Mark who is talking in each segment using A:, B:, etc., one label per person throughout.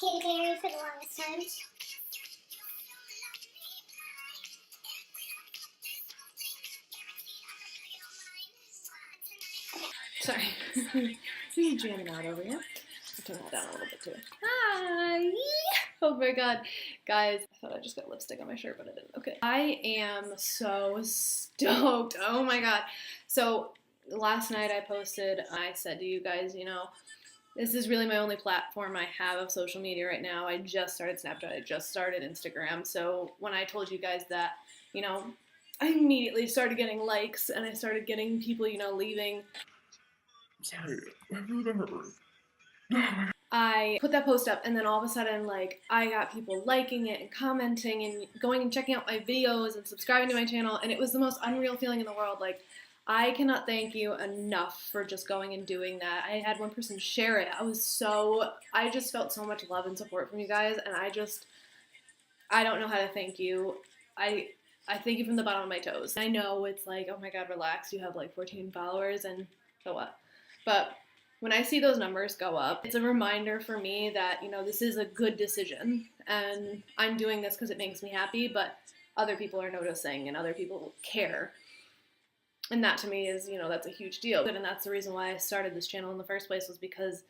A: Katy Perry for the longest time. Sorry. Just jamming out over here. I'll turn that down a little bit too. Hi! Oh my god. Guys, I thought I just got lipstick on my shirt, but I didn't. Okay. I am so stoked. Oh my god. So, last night I posted, I said to you guys, you know, this is really my only platform I have of social media right now. I just started Snapchat. I just started Instagram. So, when I told you guys that, you know, I immediately started getting likes and I started getting people, you know, leaving.
B: Sorry, I really don't hurt.
A: I put that post up and then all of a sudden, like, I got people liking it and commenting and going and checking out my videos and subscribing to my channel, and it was the most unreal feeling in the world. Like, I cannot thank you enough for just going and doing that. I had one person share it. I just felt so much love and support from you guys, and I don't know how to thank you. I thank you from the bottom of my toes. I know it's like, oh my god, relax, you have like 14 followers, and so what? But when I see those numbers go up, it's a reminder for me that, you know, this is a good decision, and I'm doing this because it makes me happy, but other people are noticing and other people care. And that to me is, you know, that's a huge deal. And that's the reason why I started this channel in the first place, was because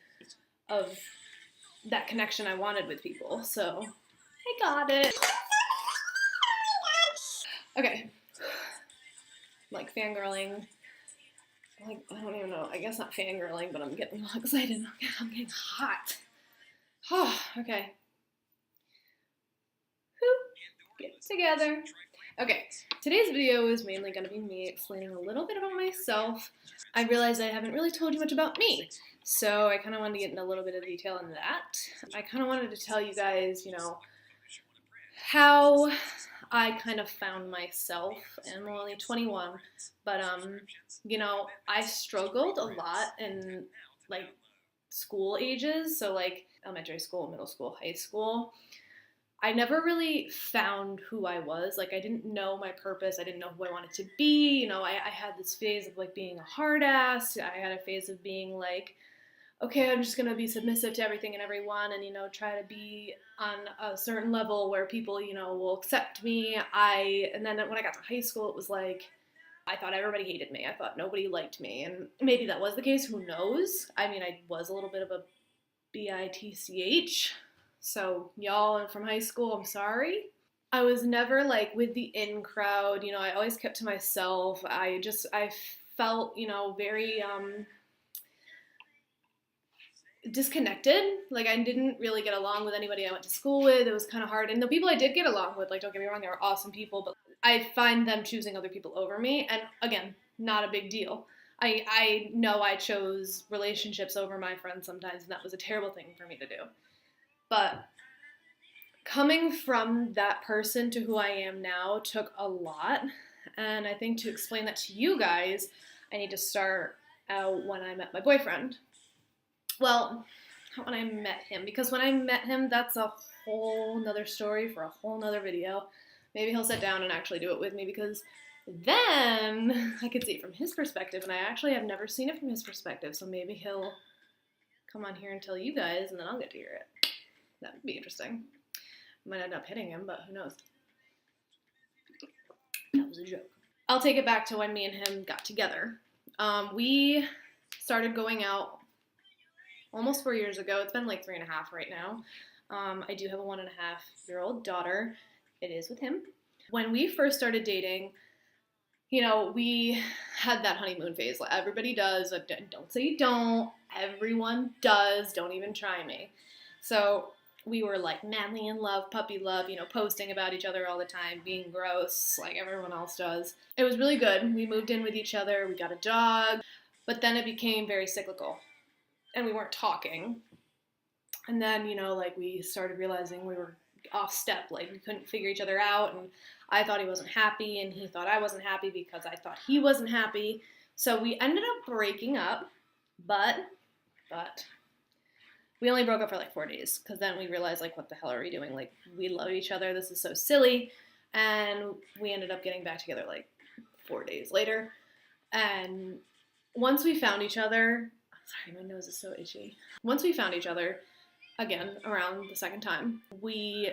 A: of that connection I wanted with people. So, I got it. Okay. Like fangirling. Like, I don't even know. I guess not fangirling, but I'm getting all excited. I'm getting hot. Oh, okay. Get together. Okay, today's video is mainly going to be me explaining a little bit about myself. I realized I haven't really told you much about me, so I kind of wanted to get into a little bit of detail in that. I kind of wanted to tell you guys, you know, how I kind of found myself, and I'm only 21, but, you know, I struggled a lot in, like, school ages, so, like, elementary school, middle school, high school. I never really found who I was. Like, I didn't know my purpose. I didn't know who I wanted to be. You know, I had this phase of, like, being a hard ass. I had a phase of being, like, okay, I'm just going to be submissive to everything and everyone and, you know, try to be on a certain level where people, you know, will accept me. And then when I got to high school, it was like, I thought everybody hated me. I thought nobody liked me. And maybe that was the case. Who knows? I mean, I was a little bit of a bitch. So, y'all from high school, I'm sorry. I was never, like, with the in crowd. You know, I always kept to myself. I felt, you know, very, disconnected. Like, I didn't really get along with anybody I went to school with. It was kind of hard. And the people I did get along with, like, don't get me wrong, they were awesome people, but I find them choosing other people over me. And again, not a big deal. I know I chose relationships over my friends sometimes, and that was a terrible thing for me to do. But coming from that person to who I am now took a lot. And I think to explain that to you guys, I need to start out when I met my boyfriend. Well, not when I met him, because when I met him, that's a whole nother story for a whole nother video. Maybe he'll sit down and actually do it with me, because then I could see it from his perspective, and I actually have never seen it from his perspective, so maybe he'll come on here and tell you guys, and then I'll get to hear it. That would be interesting. Might end up hitting him, but who knows. That was a joke. I'll take it back to when me and him got together. We started going out almost 4 years ago. It's been like 3.5 right now. I do have a 1.5-year-old daughter. It is with him. When we first started dating, you know, we had that honeymoon phase. Everybody does. Don't say you don't. Everyone does. Don't even try me. So we were like madly in love, puppy love, you know, posting about each other all the time, being gross like everyone else does. It was really good. We moved in with each other. We got a dog. But then it became very cyclical. And we weren't talking. And then, you know, like, we started realizing we were off step. Like, we couldn't figure each other out. And I thought he wasn't happy, and he thought I wasn't happy because I thought he wasn't happy. So we ended up breaking up. But we only broke up for like 4 days, because then we realized, like, what the hell are we doing? Like, we love each other. This is so silly. And we ended up getting back together like 4 days later. And once we found each other, sorry, my nose is so itchy. Once we found each other, again around the second time. We,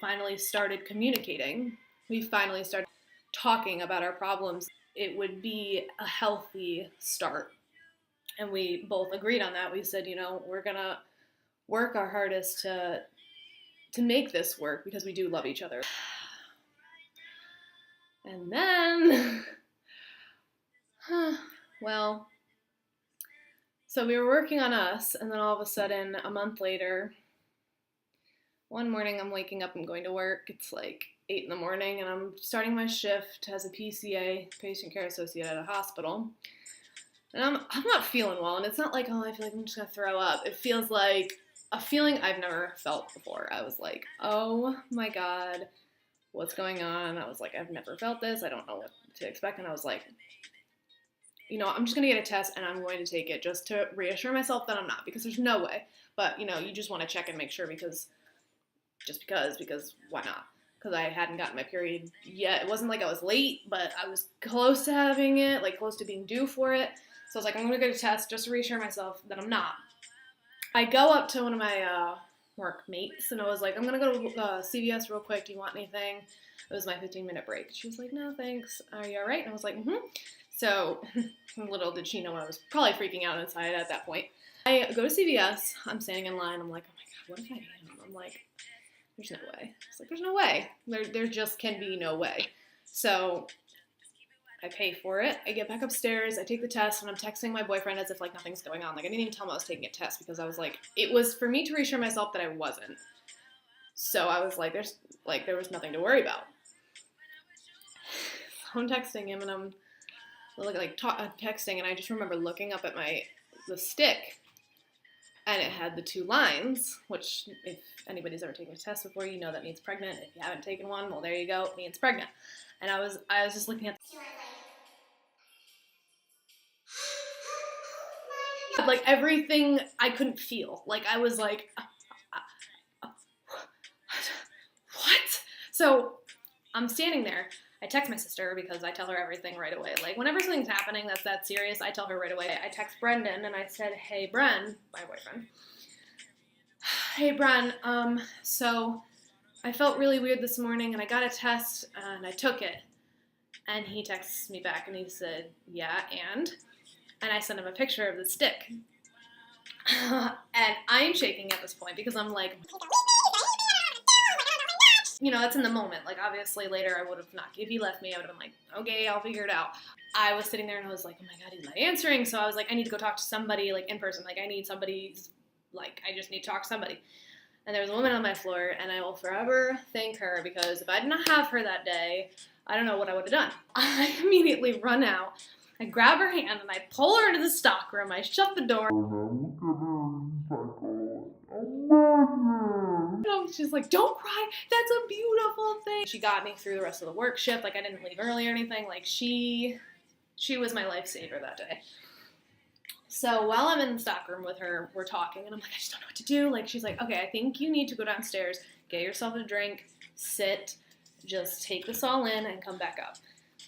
A: finally started communicating. We finally started talking about our problems. It would be a healthy start. And we both agreed on that. We said, we're gonna work our hardest to make this work because we do love each other. And then, well, so we were working on us, and then all of a sudden, a month later, one morning I'm waking up, I'm going to work. It's like 8 in the morning, and I'm starting my shift as a PCA, patient care associate at a hospital. And I'm not feeling well, and it's not like, oh, I feel like I'm just gonna throw up. It feels like a feeling I've never felt before. I was like, oh my God, what's going on? I was like, I've never felt this. I don't know what to expect. And I was like, I'm just going to get a test and I'm going to take it just to reassure myself that I'm not, because there's no way. But, you just want to check and make sure because why not? Because I hadn't gotten my period yet. It wasn't like I was late, but I was close to having it, like close to being due for it. So I was like, I'm going to get a test just to reassure myself that I'm not. I go up to one of my work mates and I was like, I'm going to go to CVS real quick. Do you want anything? It was my 15-minute break. She was like, no, thanks. Are you all right? And I was like, mm-hmm. So little did she know I was probably freaking out inside at that point. I go to CVS. I'm standing in line. I'm like, oh my God, what if I am? I'm like, there's no way. It's like, there's no way. There just can be no way. So I pay for it. I get back upstairs. I take the test, and I'm texting my boyfriend as if like nothing's going on. Like I didn't even tell him I was taking a test because I was like, it was for me to reassure myself that I wasn't. So I was like, there was nothing to worry about. So I'm texting him, and I'm texting, and I just remember looking up at the stick, and it had the 2 lines, which if anybody's ever taken a test before, you know that means pregnant. If you haven't taken one, well, there you go, it means pregnant. And I was just looking at like everything I couldn't feel. Like I was like, what? So I'm standing there. I text my sister because I tell her everything right away. Like whenever something's happening that's that serious, I tell her right away. I text Brendan and I said, hey Bren, my boyfriend. Hey Bren, so I felt really weird this morning and I got a test and I took it. And he texts me back and he said, yeah, and I sent him a picture of the stick. And I'm shaking at this point because I'm like, that's in the moment. Like, obviously, later I would have not. If he left me, I would have been like, okay, I'll figure it out. I was sitting there and I was like, oh my God, he's not answering. So I was like, I need to go talk to somebody, like, in person. Like, I need somebody, like, I just need to talk to somebody. And there was a woman on my floor, and I will forever thank her because if I did not have her that day, I don't know what I would have done. I immediately run out. I grab her hand and I pull her into the stock room. I shut the door. She's like, don't cry. That's a beautiful thing. She got me through the rest of the work shift. Like I didn't leave early or anything. Like she was my lifesaver that day. So while I'm in the stock room with her, we're talking and I'm like, I just don't know what to do. Like she's like, okay, I think you need to go downstairs, get yourself a drink, sit, just take this all in and come back up.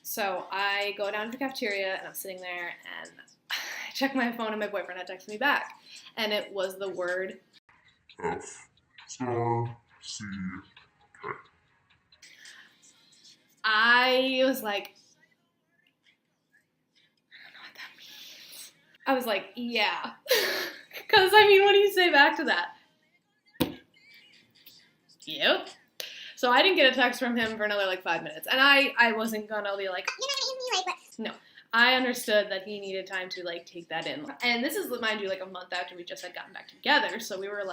A: So I go down to the cafeteria and I'm sitting there and I check my phone and my boyfriend had texted me back. And it was the word
B: F-C-K.
A: I was like, I don't know what that means. I was like, yeah. Because, what do you say back to that? Yep. So I didn't get a text from him for another, 5 minutes. And I wasn't gonna be like, no. I understood that he needed time to, take that in. And this is, mind you, a month after we just had gotten back together. So we were,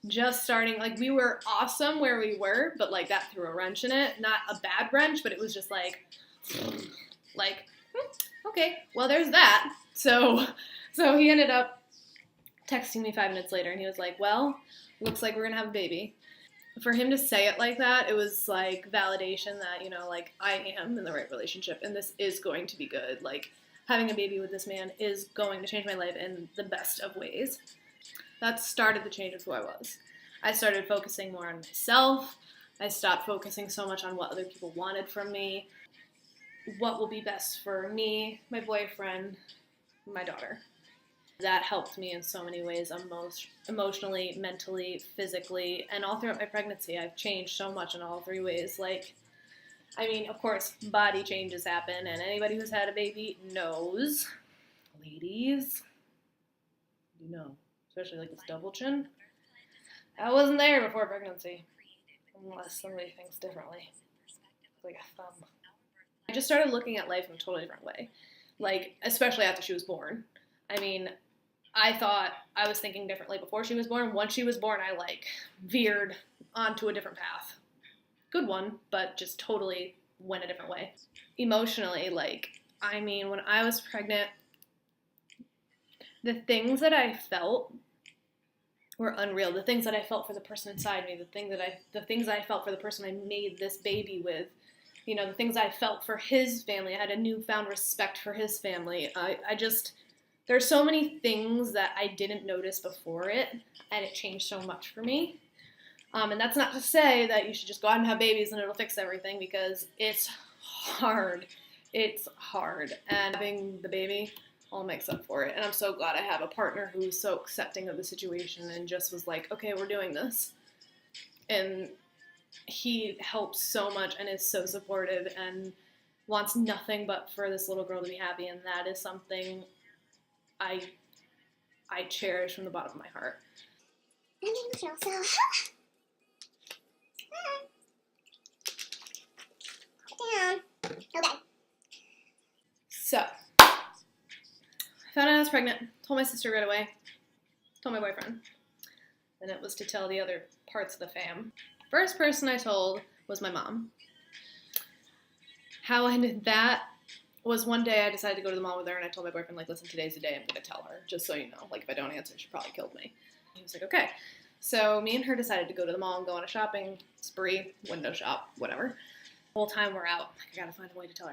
A: just starting, we were awesome where we were, but, that threw a wrench in it. Not a bad wrench, but it was just, okay, well, there's that. So he ended up texting me 5 minutes later, and he was like, well, looks like we're gonna have a baby. For him to say it like that, it was, validation that, I am in the right relationship, and this is going to be good. Having a baby with this man is going to change my life in the best of ways. That started the change of who I was. I started focusing more on myself. I stopped focusing so much on what other people wanted from me. What will be best for me, my boyfriend, my daughter. That helped me in so many ways, emotionally, mentally, physically, and all throughout my pregnancy. I've changed so much in all three ways. Like, I mean, of course, body changes happen, and anybody who's had a baby knows, ladies, you know, especially like this double chin. I wasn't there before pregnancy, unless somebody thinks differently. It's like a thumb. I just started looking at life in a totally different way, like, especially after she was born. I mean, I thought I was thinking differently before she was born. Once she was born, I, like, veered onto a different path. Good one, but just totally went a different way. Emotionally, like, I mean, when I was pregnant, the things that I felt were unreal. The things that I felt for the person inside me, the things I felt for the person I made this baby with, you know, the things I felt for his family. I had a newfound respect for his family. There's so many things that I didn't notice before it, and it changed so much for me. And that's not to say that you should just go out and have babies and it'll fix everything, because it's hard. It's hard. And having the baby all makes up for it. And I'm so glad I have a partner who's so accepting of the situation and just was like, okay, we're doing this. And he helps so much and is so supportive and wants nothing but for this little girl to be happy. And that is something I cherish from the bottom of my heart. So, I found out I was pregnant, told my sister right away, told my boyfriend. Then it was to tell the other parts of the fam. First person I told was my mom. How I did that was one day I decided to go to the mall with her, and I told my boyfriend, like, listen, today's the day, I'm going to tell her, just so you know. Like, if I don't answer, she probably killed me. He was like, okay. So me and her decided to go to the mall and go on a shopping spree, window shop, whatever. The whole time we're out, like, I gotta find a way to tell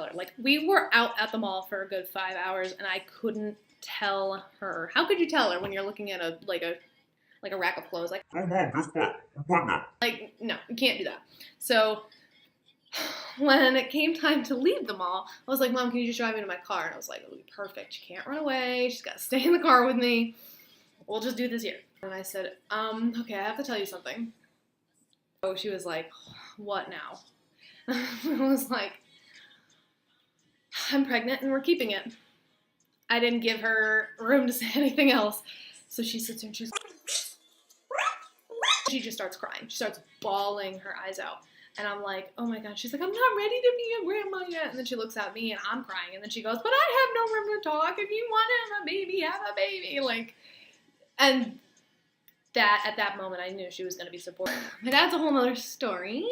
A: her, Like, we were out at the mall for a good 5 hours, and I couldn't tell her. How could you tell her when you're looking at a rack of clothes? Like,
B: Oh, Mom, guess what? I'm pregnant.
A: like, no, you can't do that. So when it came time to leave the mall, I was like, Mom, can you just drive me to my car? And I was like, it'll be perfect. She can't run away. She's got to stay in the car with me. We'll just do this here. And I said, okay, I have to tell you something. So she was like, what now? I was like, I'm pregnant and we're keeping it. I didn't give her room to say anything else. So she sits there and she just starts crying. She starts bawling her eyes out. And I'm like, oh my God. She's like, I'm not ready to be a grandma yet. And then she looks at me and I'm crying. And then she goes, but I have no room to talk. If you want to have a baby, have a baby. Like, and that, at that moment, I knew she was going to be supportive. My dad's a whole nother story.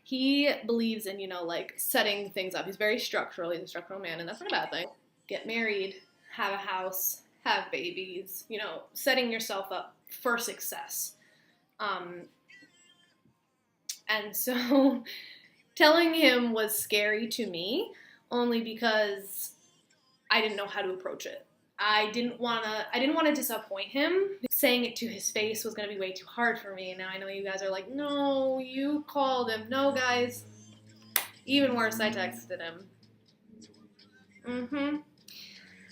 A: He believes in, you know, like, setting things up. He's very structural. He's a structural man, and that's not a bad thing. Get married, have a house, have babies, you know, setting yourself up for success. And so telling him was scary to me, only because I didn't know how to approach it. I didn't want to disappoint him. Saying it to his face was going to be way too hard for me. And now I know you guys are like, no, you called him. No, guys. Even worse, I texted him.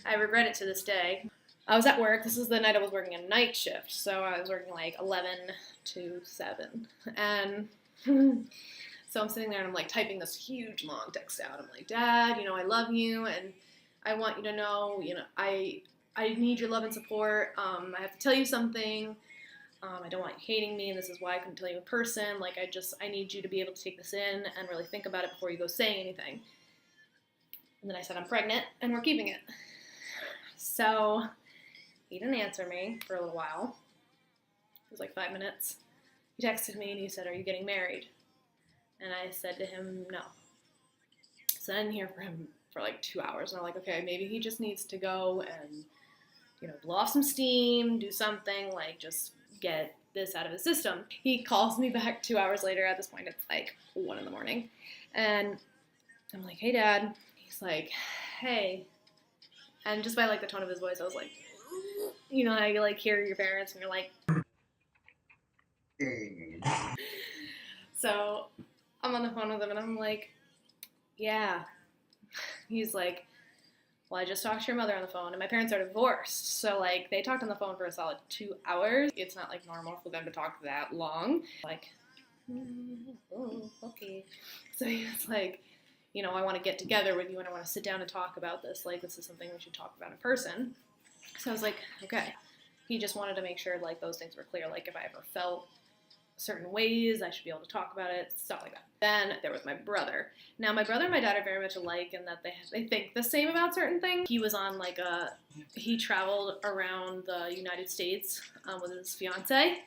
A: I regret it to this day. I was at work. This is the night I was working a night shift. So I was working like 11 to 7. And so I'm sitting there and I'm like typing this huge long text out. I'm like, Dad, you know, I love you. And I want you to know, you know, I need your love and support. I have to tell you something. I don't want you hating me, and this is why I couldn't tell you in person. Like, I need you to be able to take this in and really think about it before you go saying anything. And then I said, I'm pregnant, and we're keeping it. So he didn't answer me for a little while. It was like 5 minutes. He texted me, and he said, are you getting married? And I said to him, no. So I didn't hear from him for like 2 hours, and I'm like, okay, maybe he just needs to go and, you know, blow off some steam, do something, like, just get this out of his system. He calls me back 2 hours later. At this point, it's like 1 in the morning, and I'm like, hey, Dad. He's like, hey, and just by, like, the tone of his voice, I was like, you know how you, like, hear your parents, and you're like, so I'm on the phone with him, and I'm like, yeah. He's like, well, I just talked to your mother on the phone, and my parents are divorced, so, like, they talked on the phone for a solid 2 hours. It's not, like, normal for them to talk that long. Like, oh, okay. So he was like, you know, I want to get together with you, and I want to sit down and talk about this. Like, this is something we should talk about in person. So I was like, okay. He just wanted to make sure, like, those things were clear. Like, if I ever felt certain ways, I should be able to talk about it, stuff like that. Then there was my brother. Now, my brother and my dad are very much alike in that they think the same about certain things. He was on, like, he traveled around the United States with his fiance,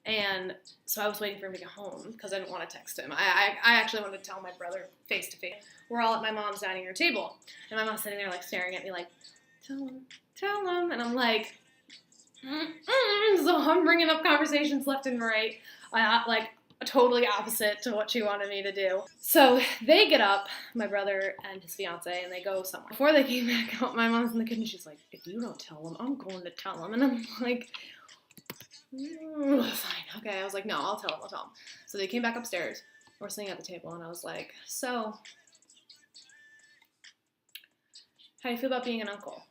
A: and so I was waiting for him to get home because I didn't want to text him. I actually wanted to tell my brother face to face. We're all at my mom's dining room table, and my mom's sitting there, like, staring at me like, tell him, and I'm like, so I'm bringing up conversations left and right, like totally opposite to what she wanted me to do. So they get up, my brother and his fiance, and they go somewhere. Before they came back out, my mom's in the kitchen. She's like, if you don't tell him, I'm going to tell him. And I'm like, fine, okay. I was like, no, I'll tell him. So they came back upstairs. We're sitting at the table, and I was like, so, how do you feel about being an uncle?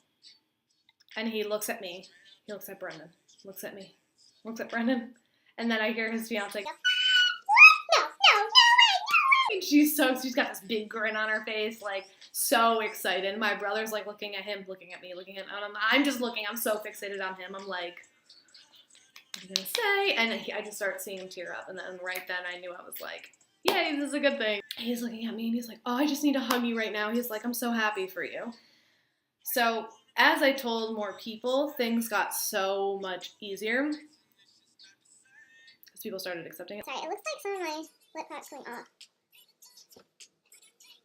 A: And he looks at me. He looks at Brendan. Looks at me. Looks at Brendan. And then I hear his fiance. No. And she's got this big grin on her face, like, so excited. My brother's, like, looking at him, looking at me, looking at him. I'm just looking. I'm so fixated on him. I'm like, what are you going to say? And I just start seeing him tear up. And then right then I knew I was like, yay, this is a good thing. He's looking at me, and he's like, oh, I just need to hug you right now. He's like, I'm so happy for you. So as I told more people, things got so much easier because people started accepting it.
C: Sorry, it looks like some of my lip parts going off.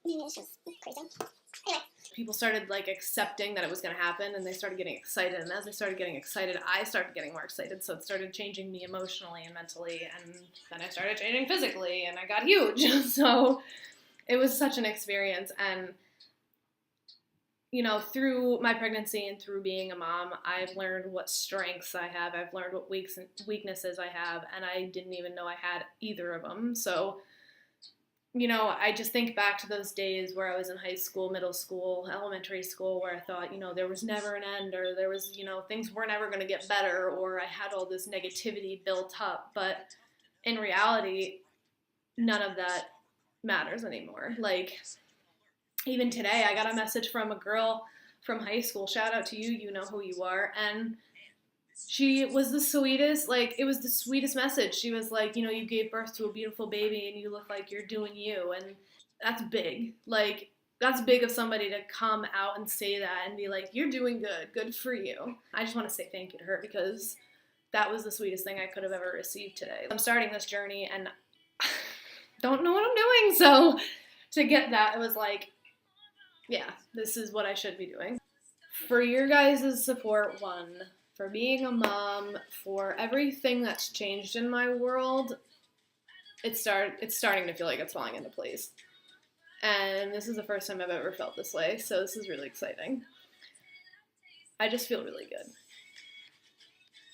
C: Maybe it's just crazy. Anyway.
A: People started, like, accepting that it was going to happen, and they started getting excited. And as they started getting excited, I started getting more excited. So it started changing me emotionally and mentally, and then I started changing physically, and I got huge. So it was such an experience, and you know, through my pregnancy and through being a mom, I've learned what strengths I have. I've learned what weaknesses I have, and I didn't even know I had either of them. So, you know, I just think back to those days where I was in high school, middle school, elementary school, where I thought, you know, there was never an end, or there was, you know, things were never going to get better, or I had all this negativity built up. But in reality, none of that matters anymore. Like, even today, I got a message from a girl from high school. Shout out to you. You know who you are. And she was the sweetest. Like, it was the sweetest message. She was like, you know, you gave birth to a beautiful baby and you look like you're doing you. And that's big. Like, that's big of somebody to come out and say that and be like, you're doing good. Good for you. I just want to say thank you to her because that was the sweetest thing I could have ever received today. I'm starting this journey and don't know what I'm doing. So to get that, it was like, yeah, this is what I should be doing. For your guys' support, one, for being a mom, for everything that's changed in my world, it's starting to feel like it's falling into place. And this is the first time I've ever felt this way, so this is really exciting. I just feel really good.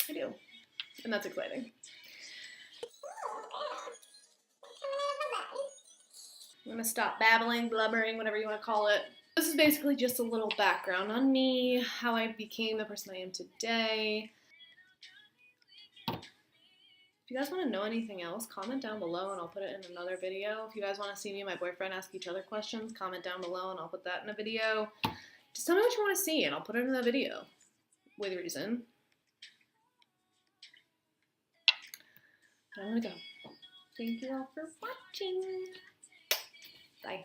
A: I do. And that's exciting. I'm gonna stop babbling, blubbering, whatever you want to call it. This is basically just a little background on me, how I became the person I am today. If you guys want to know anything else, comment down below and I'll put it in another video. If you guys want to see me and my boyfriend ask each other questions, comment down below and I'll put that in a video. Just tell me what you want to see and I'll put it in the video with reason. I'm gonna go. Thank you all for watching. Bye.